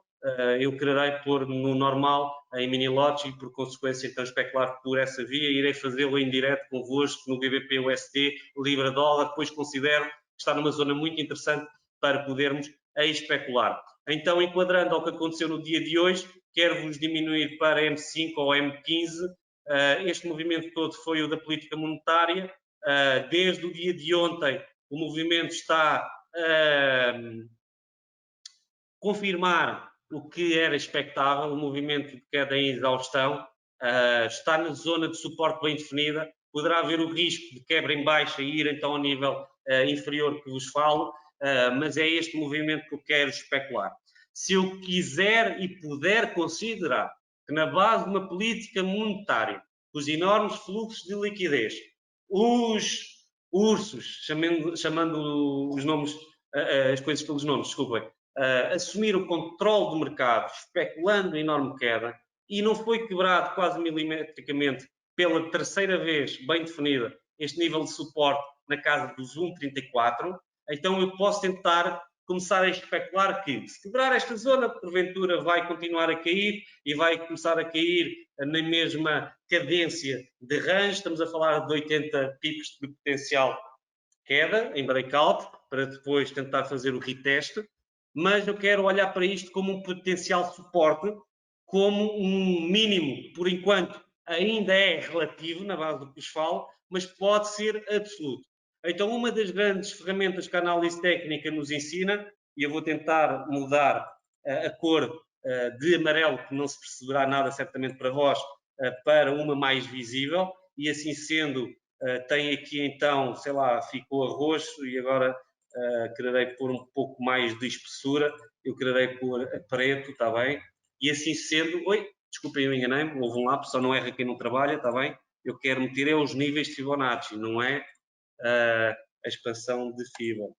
eu quererei pôr no normal, em mini lotes e por consequência então especular por essa via, irei fazê-lo em direto convosco no GBP USD, Libra Dólar, depois considero que está numa zona muito interessante para podermos especular. Então, enquadrando ao que aconteceu no dia de hoje, quero-vos diminuir para M5 ou M15, este movimento todo foi o da política monetária, desde o dia de ontem o movimento está a confirmar o que era expectável, o movimento de queda em exaustão, está na zona de suporte bem definida, poderá haver o risco de quebra em baixa e ir então ao nível inferior que vos falo, mas é este movimento que eu quero especular. Se eu quiser e puder considerar que na base de uma política monetária, os enormes fluxos de liquidez, os ursos, chamando os nomes, as coisas pelos nomes, desculpem, assumir o controle do mercado, especulando em enorme queda, e não foi quebrado quase milimetricamente pela terceira vez, bem definida, este nível de suporte na casa dos 1,34, então eu posso tentar começar a especular que, se quebrar esta zona, porventura vai continuar a cair e vai começar a cair na mesma cadência de range. Estamos a falar de 80 pips de potencial queda em breakout, para depois tentar fazer o retest, mas eu quero olhar para isto como um potencial suporte, como um mínimo, por enquanto ainda é relativo, na base do que vos falo, mas pode ser absoluto. Então, uma das grandes ferramentas que a análise técnica nos ensina, e eu vou tentar mudar a cor de amarelo, que não se perceberá nada certamente para vós, para uma mais visível, e assim sendo, tem aqui então, sei lá, ficou a roxo e agora quererei pôr um pouco mais de espessura, eu quererei pôr a preto, está bem? E assim sendo, desculpem, eu enganei-me, houve um lápis, só não erra quem não trabalha, está bem? Eu quero meter os níveis de Fibonacci, não é a expansão de Fibonacci.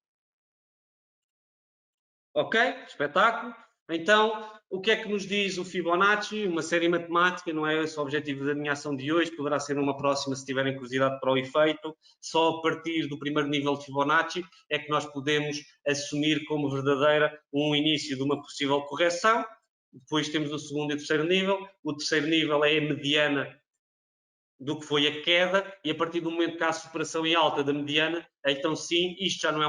Ok? Espetáculo. Então, o que é que nos diz o Fibonacci? Uma série matemática, não é esse o objetivo da minha ação de hoje, poderá ser uma próxima se tiverem curiosidade para o efeito. Só a partir do primeiro nível de Fibonacci é que nós podemos assumir como verdadeira um início de uma possível correção. Depois temos o segundo e o terceiro nível. O terceiro nível é a mediana do que foi a queda, e a partir do momento que há a superação em alta da mediana, então sim, isto já não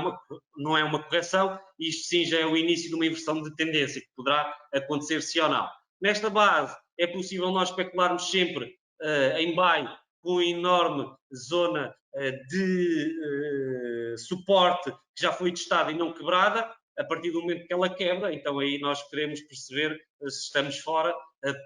é uma correção, isto sim já é o início de uma inversão de tendência, que poderá acontecer sim ou não. Nesta base, é possível nós especularmos sempre em buy com enorme zona de suporte que já foi testada e não quebrada. A partir do momento que ela quebra, então aí nós queremos perceber se estamos fora,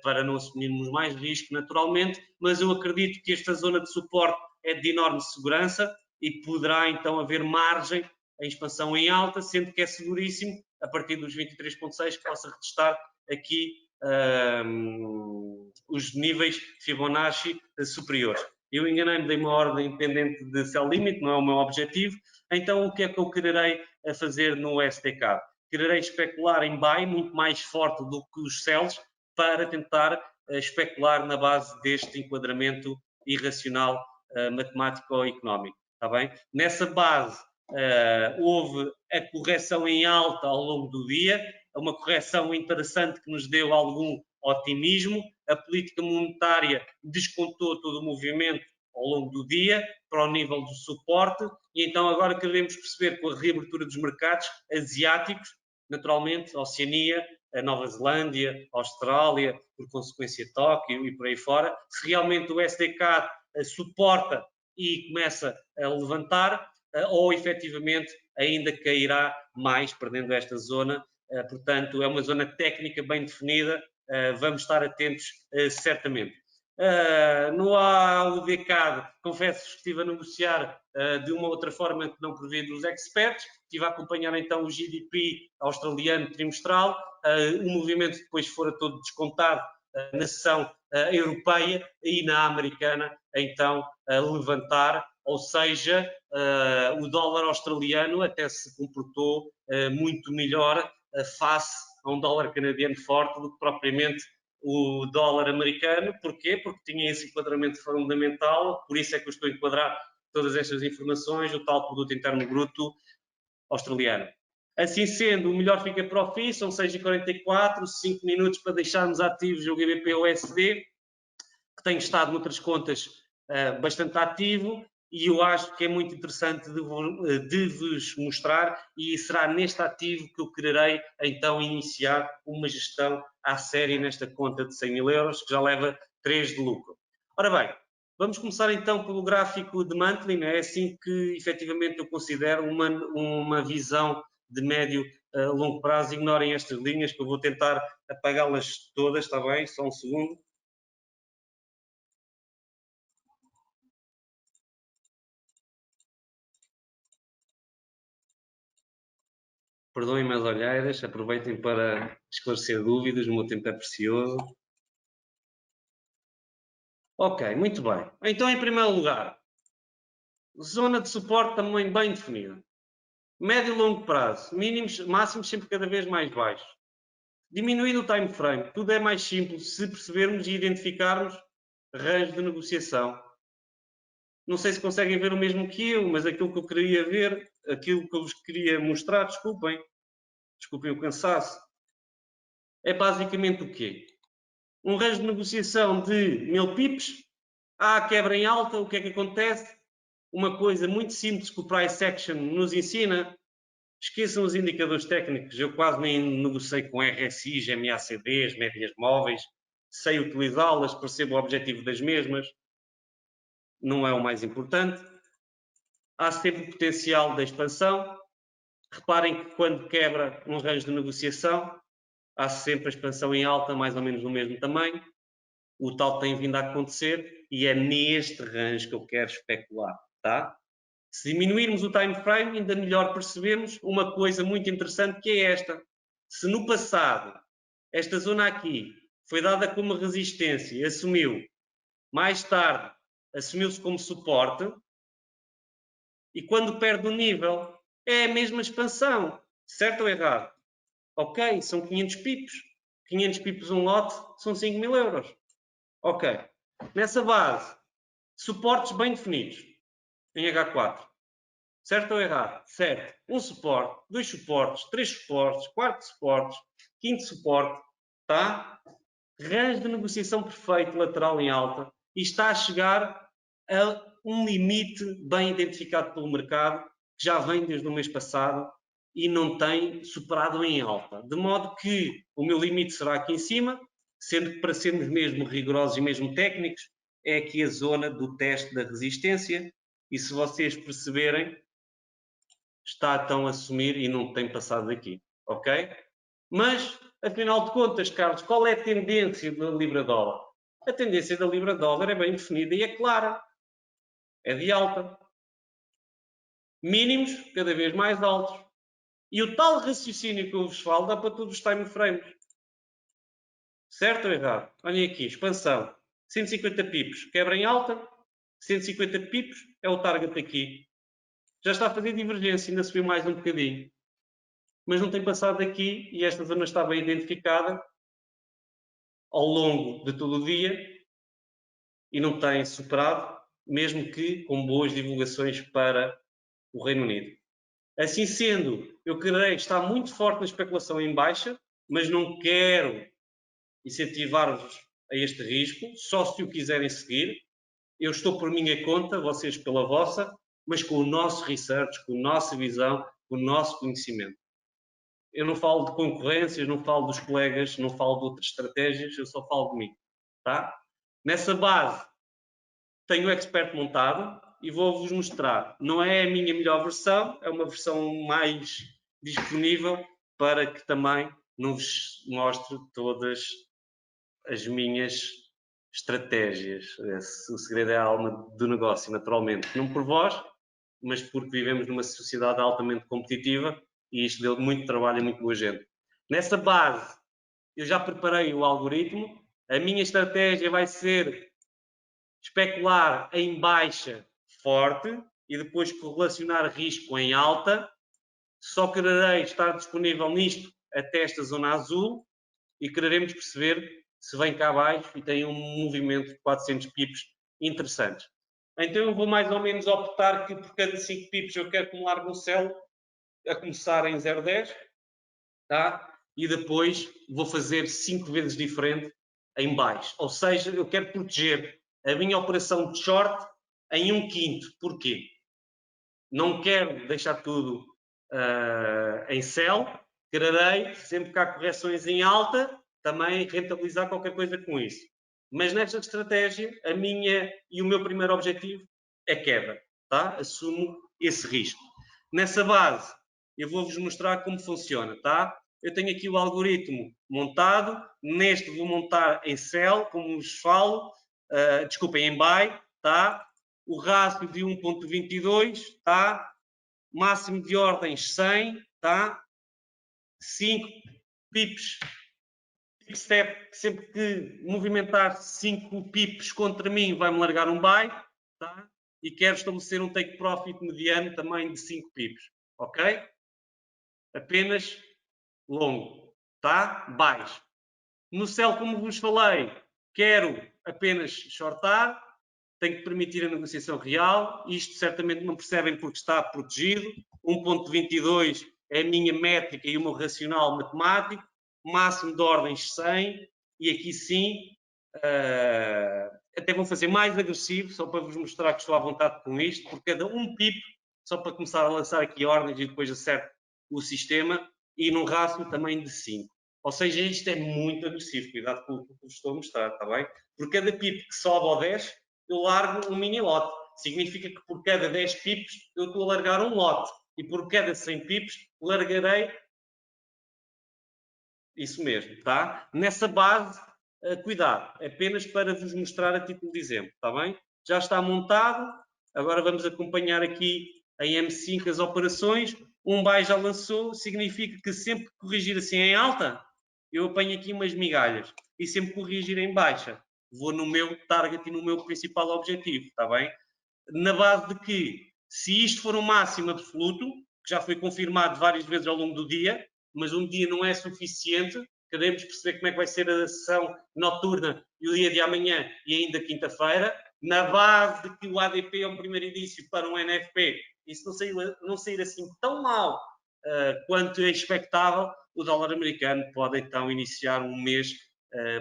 para não assumirmos mais risco naturalmente, mas eu acredito que esta zona de suporte é de enorme segurança e poderá então haver margem em expansão em alta, sendo que é seguríssimo a partir dos 23.6 que possa retestar aqui os níveis Fibonacci superiores. Eu enganei-me, dei uma ordem independente de sell limit, não é o meu objetivo. Então, o que é que eu quererei fazer no STK? Quererei especular em buy muito mais forte do que os sells para tentar especular na base deste enquadramento irracional matemático-económico. Está bem? Nessa base, houve a correção em alta ao longo do dia, uma correção interessante que nos deu algum otimismo. A política monetária descontou todo o movimento ao longo do dia para o nível do suporte, e então agora queremos perceber, com a reabertura dos mercados asiáticos, naturalmente, Oceania, a Nova Zelândia, a Austrália, por consequência Tóquio e por aí fora, se realmente o SDK suporta e começa a levantar, ou efetivamente ainda cairá mais, perdendo esta zona. Portanto, é uma zona técnica bem definida, vamos estar atentos certamente. No AUDCAD, confesso que estive a negociar de uma outra forma que não prevê dos experts, estive a acompanhar então o GDP australiano trimestral, o movimento depois fora todo descontado na sessão europeia e na americana, então a levantar, ou seja, o dólar australiano até se comportou muito melhor face a um dólar canadiano forte do que propriamente o dólar americano. Porquê? Porque tinha esse enquadramento fundamental, por isso é que eu estou a enquadrar todas estas informações, o tal produto interno bruto australiano. Assim sendo, o melhor fica para o fim, são 6h44, 5 minutos para deixarmos ativos o GBP-USD, que tem estado noutras contas bastante ativo, e eu acho que é muito interessante de vos mostrar, e será neste ativo que eu quererei então iniciar uma gestão à série nesta conta de 100 mil euros, que já leva 3 de lucro. Ora bem, vamos começar então pelo gráfico de monthly, é assim que efetivamente eu considero uma visão de médio a longo prazo. Ignorem estas linhas que eu vou tentar apagá-las todas, está bem? Só um segundo. Perdoem-me as olheiras, aproveitem para esclarecer dúvidas, o meu tempo é precioso. Ok, muito bem. Então, em primeiro lugar, zona de suporte também bem definida. Médio e longo prazo, mínimos, máximos sempre cada vez mais baixos. Diminuindo o time frame, tudo é mais simples se percebermos e identificarmos range de negociação. Não sei se conseguem ver o mesmo que eu, mas aquilo que eu queria ver, aquilo que eu vos queria mostrar, desculpem, desculpem o cansaço, é basicamente o quê? Um range de negociação de 1000 pips, há quebra em alta, o que é que acontece? Uma coisa muito simples que o Price Action nos ensina, esqueçam os indicadores técnicos, eu quase nem negociei com RSIs, MACDs, médias móveis, sei utilizá-las, percebo o objetivo das mesmas, não é o mais importante. Há sempre potencial da expansão. Reparem que quando quebra um range de negociação, há sempre a expansão em alta, mais ou menos no mesmo tamanho. O tal tem vindo a acontecer e é neste range que eu quero especular, tá? Se diminuirmos o time frame, ainda melhor percebemos uma coisa muito interessante que é esta. Se no passado esta zona aqui foi dada como resistência e assumiu, mais tarde assumiu-se como suporte, e quando perde o nível é a mesma expansão, certo ou errado? Ok, são 500 pips. 500 pips um lote são 5.000 euros. Ok. Nessa base, suportes bem definidos em H4. Certo ou errado? Certo. Um suporte, dois suportes, três suportes, quatro suportes, quinto suporte, tá? Range de negociação perfeito, lateral em alta, e está a chegar a um limite bem identificado pelo mercado, que já vem desde o mês passado e não tem superado em alta. De modo que o meu limite será aqui em cima, sendo que para sermos mesmo rigorosos e mesmo técnicos, é aqui a zona do teste da resistência, e se vocês perceberem, está então a assumir e não tem passado daqui, ok? Mas, afinal de contas, Carlos, qual é a tendência da Libra-Dólar? A tendência da Libra-Dólar é bem definida e é clara. É de alta. Mínimos cada vez mais altos. E o tal raciocínio que eu vos falo dá para todos os time frames. Certo ou errado? Olhem aqui, expansão. 150 pips, quebra em alta. 150 pips é o target aqui. Já está a fazer divergência, ainda subiu mais um bocadinho. Mas não tem passado daqui e esta zona está bem identificada ao longo de todo o dia e não tem superado, mesmo que com boas divulgações para o Reino Unido. Assim sendo, eu querei estar muito forte na especulação em baixa, mas não quero incentivar-vos a este risco, só se o quiserem seguir. Eu estou por minha conta, vocês pela vossa, mas com o nosso research, com a nossa visão, com o nosso conhecimento. Eu não falo de concorrências, não falo dos colegas, não falo de outras estratégias, eu só falo de mim, tá? Nessa base, tenho o expert montado e vou-vos mostrar. Não é a minha melhor versão, é uma versão mais disponível para que também não vos mostre todas as minhas estratégias. O segredo é a alma do negócio, naturalmente. Não por vós, mas porque vivemos numa sociedade altamente competitiva e isto deu muito trabalho e muito boa gente. Nessa base, eu já preparei o algoritmo. A minha estratégia vai ser especular em baixa forte e depois correlacionar risco em alta. Só quererei estar disponível nisto até esta zona azul e quereremos perceber se vem cá abaixo e tem um movimento de 400 pips interessantes. Então eu vou mais ou menos optar que por cada 5 pips eu quero acumular um sell, a começar em 0,10, tá? E depois vou fazer 5 vezes diferente em baixo. Ou seja, eu quero proteger a minha operação de short em 1/5. Porquê? Não quero deixar tudo em sell, quererei, sempre que há correções em alta, também rentabilizar qualquer coisa com isso. Mas nesta estratégia, a minha e o meu primeiro objetivo é quebra, tá? Assumo esse risco. Nessa base, eu vou-vos mostrar como funciona, tá? Eu tenho aqui o algoritmo montado, neste vou montar em sell, como vos falo, desculpem, em buy, tá? O rácio de 1.22, tá? Máximo de ordens 100, tá? 5 pips, pick step, sempre que movimentar 5 pips contra mim vai-me largar um buy, tá? E quero estabelecer um take profit mediano também de 5 pips, ok? Apenas longo, tá? Baixo. No sell, como vos falei, quero apenas shortar, tenho que permitir a negociação real, isto certamente não percebem porque está protegido, 1.22 é a minha métrica e o meu racional matemático, máximo de ordens 100, e aqui sim, até vou fazer mais agressivo, só para vos mostrar que estou à vontade com isto, por cada um pip, só para começar a lançar aqui ordens e depois acerto o sistema, e num rácio também de 5. Ou seja, isto é muito agressivo, cuidado com o que vos estou a mostrar, está bem? Por cada pip que sobe ao 10, eu largo um mini lote. Significa que por cada 10 pips eu estou a largar um lote. E por cada 100 pips largarei isso mesmo, tá? Nessa base, cuidado, apenas para vos mostrar a título de exemplo, está bem? Já está montado, agora vamos acompanhar aqui em M5 as operações. Um buy já lançou, significa que sempre que corrigir assim em alta, eu apanho aqui umas migalhas. E sempre que corrigir em baixa, vou no meu target e no meu principal objetivo, está bem? Na base de que, se isto for o máximo absoluto, que já foi confirmado várias vezes ao longo do dia, mas um dia não é suficiente, queremos perceber como é que vai ser a sessão noturna e o dia de amanhã e ainda quinta-feira, na base de que o ADP é um primeiro indício para um NFP, e se não sair assim tão mal quanto é expectável, o dólar americano pode então iniciar um mês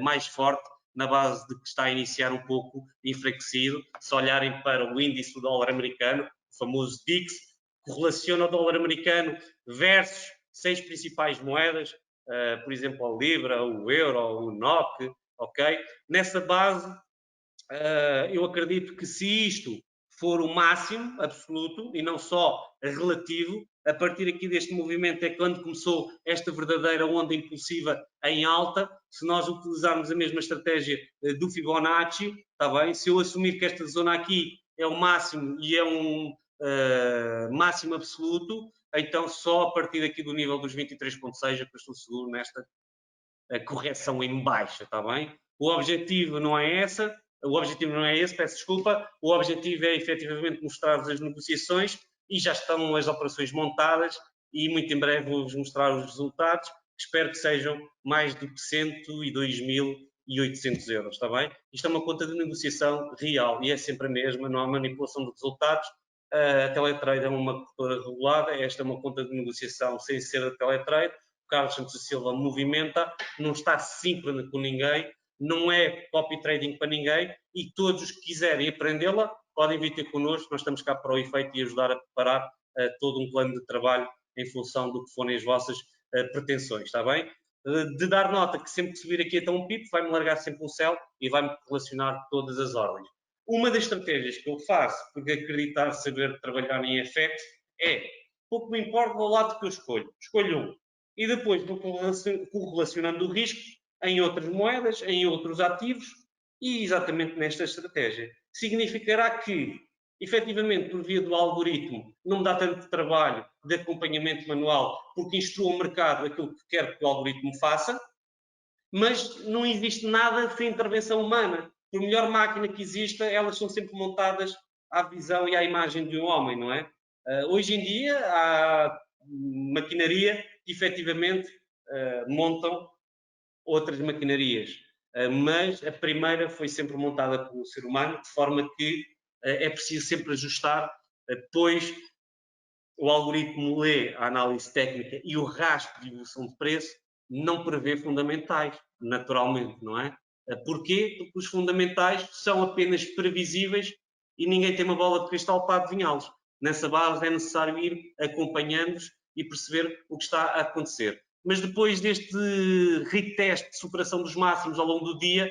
mais forte, na base de que está a iniciar um pouco enfraquecido. Se olharem para o índice do dólar americano, o famoso DIX, correlaciona o dólar americano versus 6 principais moedas, por exemplo, a Libra, o Euro, o NOK, ok? Nessa base, eu acredito que se isto for o máximo absoluto e não só relativo, a partir aqui deste movimento é quando começou esta verdadeira onda impulsiva em alta. Se nós utilizarmos a mesma estratégia do Fibonacci, está bem? Se eu assumir que esta zona aqui é o máximo e é um máximo absoluto, então só a partir daqui do nível dos 23.6 é que eu estou seguro nesta correção em baixa, está bem? O objetivo não é essa, o objetivo não é esse, peço desculpa, o objetivo é efetivamente mostrar as negociações e já estão as operações montadas e muito em breve vou-vos mostrar os resultados, espero que sejam mais do que 102.800 euros, está bem? Isto é uma conta de negociação real e é sempre a mesma, não há manipulação de resultados. A Teletrade é uma corretora regulada, esta é uma conta de negociação sem ser a Teletrade. O Carlos Santos Silva movimenta, não está síncrono com ninguém, não é copy trading para ninguém e todos os que quiserem aprendê-la podem vir ter connosco, nós estamos cá para o efeito e ajudar a preparar todo um plano de trabalho em função do que forem as vossas pretensões, está bem? De dar nota que sempre que subir aqui até um PIB, vai-me largar sempre um sell e vai-me relacionar todas as ordens. Uma das estratégias que eu faço, porque acreditar saber trabalhar em FX, é pouco me importa do lado que eu escolho. Escolho um. E depois vou correlacionando o risco em outras moedas, em outros ativos e exatamente nesta estratégia. Significará que, efetivamente, por via do algoritmo, não me dá tanto trabalho de acompanhamento manual, porque instruo o mercado aquilo que quer que o algoritmo faça, mas não existe nada sem intervenção humana. Por melhor máquina que exista, elas são sempre montadas à visão e à imagem de um homem, não é? Hoje em dia, há maquinaria que efetivamente montam outras maquinarias, mas a primeira foi sempre montada pelo ser humano, de forma que é preciso sempre ajustar, pois o algoritmo lê a análise técnica e o rastro de evolução de preço não prevê fundamentais, naturalmente, não é? Porquê? Porque os fundamentais são apenas previsíveis e ninguém tem uma bola de cristal para adivinhá-los. Nessa base é necessário ir acompanhando-os e perceber o que está a acontecer. Mas depois deste reteste de superação dos máximos ao longo do dia,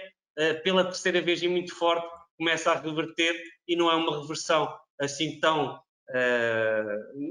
pela terceira vez e muito forte, começa a reverter e não é uma reversão assim tão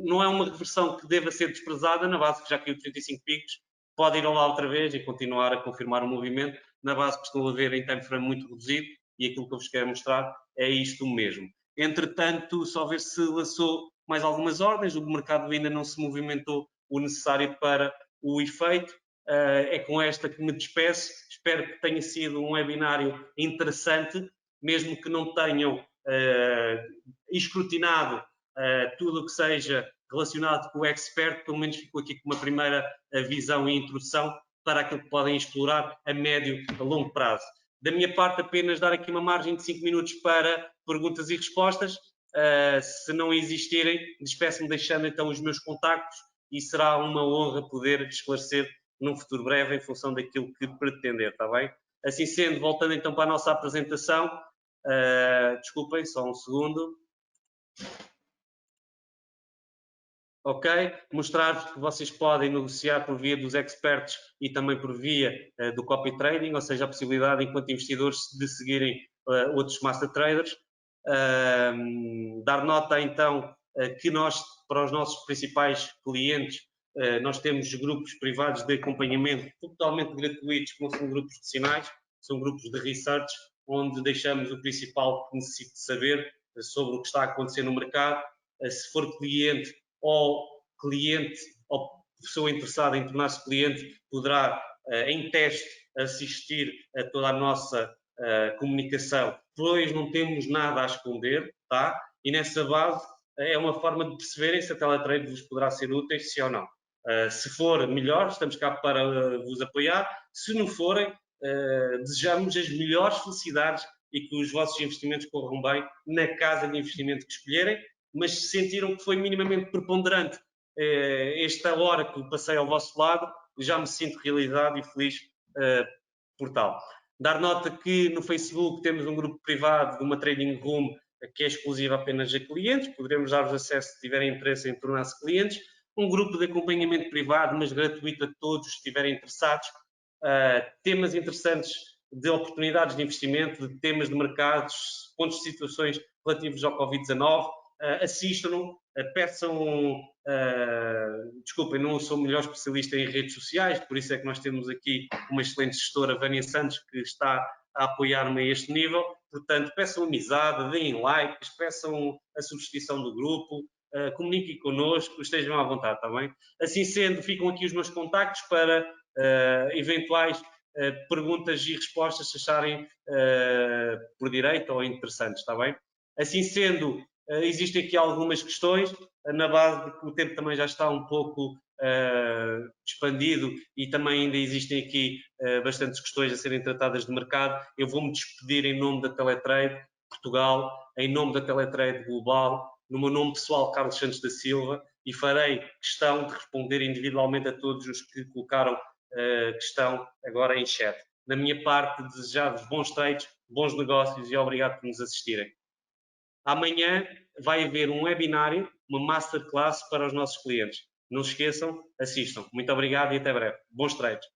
não é uma reversão que deva ser desprezada, na base que já caiu 35 picos, pode ir lá outra vez e continuar a confirmar o movimento, na base que estão a ver em time frame muito reduzido, e aquilo que eu vos quero mostrar é isto mesmo. Entretanto, só ver se lançou mais algumas ordens, o mercado ainda não se movimentou o necessário para o efeito. É com esta que me despeço, espero que tenha sido um webinário interessante, mesmo que não tenham escrutinado tudo o que seja relacionado com o expert, pelo menos ficou aqui com uma primeira visão e introdução para aquilo que podem explorar a médio a longo prazo. Da minha parte, apenas dar aqui uma margem de 5 minutos para perguntas e respostas. Se não existirem, despeço-me deixando então os meus contactos e será uma honra poder esclarecer num futuro breve em função daquilo que pretender, está bem? Assim sendo, voltando então para a nossa apresentação, desculpem, só um segundo. Ok? Mostrar que vocês podem negociar por via dos experts e também por via do copy trading, ou seja, a possibilidade, enquanto investidores, de seguirem outros master traders. Dar nota, então, que nós, para os nossos principais clientes, nós temos grupos privados de acompanhamento totalmente gratuitos, que não são grupos profissionais, são grupos de research, onde deixamos o principal que necessite saber sobre o que está a acontecer no mercado. Se for cliente ou pessoa interessada em tornar-se cliente, poderá, em teste, assistir a toda a nossa comunicação, pois não temos nada a esconder, tá? E nessa base é uma forma de perceberem se a teletrade vos poderá ser útil, se ou não. Se for melhor, estamos cá para vos apoiar. Se não forem, desejamos as melhores felicidades e que os vossos investimentos corram bem na casa de investimento que escolherem, mas se sentiram que foi minimamente preponderante esta hora que passei ao vosso lado, já me sinto realizado e feliz por tal. Dar nota que no Facebook temos um grupo privado de uma trading room que é exclusiva apenas a clientes, poderemos dar-vos acesso se tiverem interesse em tornar-se clientes. Um grupo de acompanhamento privado, mas gratuito a todos se estiverem interessados. Temas interessantes de oportunidades de investimento, de temas de mercados, pontos de situações relativos ao Covid-19. Assistam-no, peçam, desculpem, não sou o melhor especialista em redes sociais, por isso é que nós temos aqui uma excelente gestora, Vânia Santos, que está a apoiar-me a este nível. Portanto, peçam amizade, deem likes, peçam a subscrição do grupo, comuniquem connosco, estejam à vontade, está bem? Assim sendo, ficam aqui os meus contactos para eventuais perguntas e respostas, se acharem por direito ou interessantes, está bem? Assim sendo, existem aqui algumas questões, na base de que o tempo também já está um pouco expandido e também ainda existem aqui bastantes questões a serem tratadas de mercado. Eu vou-me despedir em nome da Teletrade Portugal, em nome da Teletrade Global, no meu nome pessoal, Carlos Santos da Silva, e farei questão de responder individualmente a todos os que colocaram questão agora em chat. Da minha parte, desejar-vos bons trades, bons negócios e obrigado por nos assistirem. Amanhã vai haver um webinário, uma masterclass para os nossos clientes. Não se esqueçam, assistam. Muito obrigado e até breve. Bons trades.